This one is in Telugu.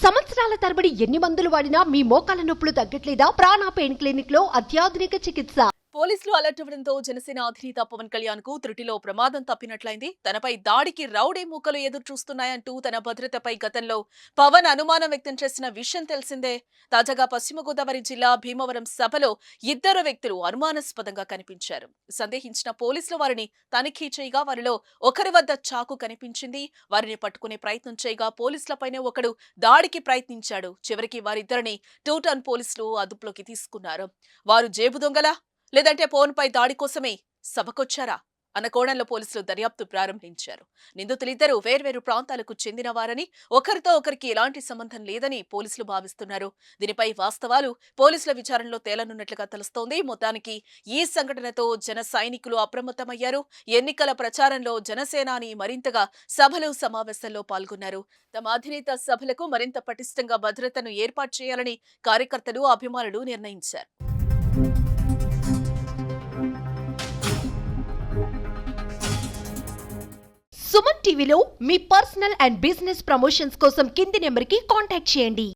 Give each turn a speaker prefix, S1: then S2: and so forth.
S1: సంవత్సరాల తరబడి ఎన్ని మందులు వాడినా మీ మోకాల నొప్పులు తగ్గట్లేదా? ప్రాణ పెయిన్ క్లినిక్ లో అత్యాధునిక చికిత్స.
S2: పోలీసులు అలర్ట్ అవ్వడంతో జనసేన అధినేత పవన్ కళ్యాణ్ కు త్రుటిలో ప్రమాదం తప్పినట్లయింది. తనపై దాడికి రౌడీ మూకలు ఎదురు చూస్తున్నాయంటూ తన భద్రతపై గతంలో పవన్ అనుమానం వ్యక్తం చేసిన విషయం తెలిసిందే. తాజాగా పశ్చిమ గోదావరి జిల్లా భీమవరం సభలో ఇద్దరు వ్యక్తులు అనుమానాస్పదంగా కనిపించారు. సందేహించిన పోలీసులు వారిని తనిఖీ చేయగా వారిలో ఒకరి వద్ద చాకు కనిపించింది. వారిని పట్టుకునే ప్రయత్నం చేయగా పోలీసులపైనే ఒకడు దాడికి ప్రయత్నించాడు. చివరికి వారిద్దరిని టూటౌన్ పోలీసులు అదుపులోకి తీసుకున్నారు. వారు జేబు దొంగలా లేదంటే పవన్పై దాడి కోసమే సభకొచ్చారా అన్న కోణంలో పోలీసులు దర్యాప్తు ప్రారంభించారు. నిందితులిద్దరూ వేర్వేరు ప్రాంతాలకు చెందిన వారని, ఒకరితో ఒకరికి ఎలాంటి సంబంధం లేదని పోలీసులు భావిస్తున్నారు. దీనిపై వాస్తవాలు పోలీసుల విచారణలో తేలనున్నట్లుగా తెలుస్తోంది. మొత్తానికి ఈ సంఘటనతో జన సైనికులు అప్రమత్తమయ్యారు. ఎన్నికల ప్రచారంలో జనసేనాని మరింతగా సభలు సమావేశాల్లో పాల్గొన్నారు. తమ అధినేత సభలకు మరింత పటిష్టంగా భద్రతను ఏర్పాటు చేయాలని కార్యకర్తలు, అభిమానులు నిర్ణయించారు.
S1: సుమన్ టీవీలో మీ పర్సనల్ అండ్ బిజినెస్ ప్రమోషన్స్ కోసం కింది నెంబర్కి కాంటాక్ట్ చేయండి.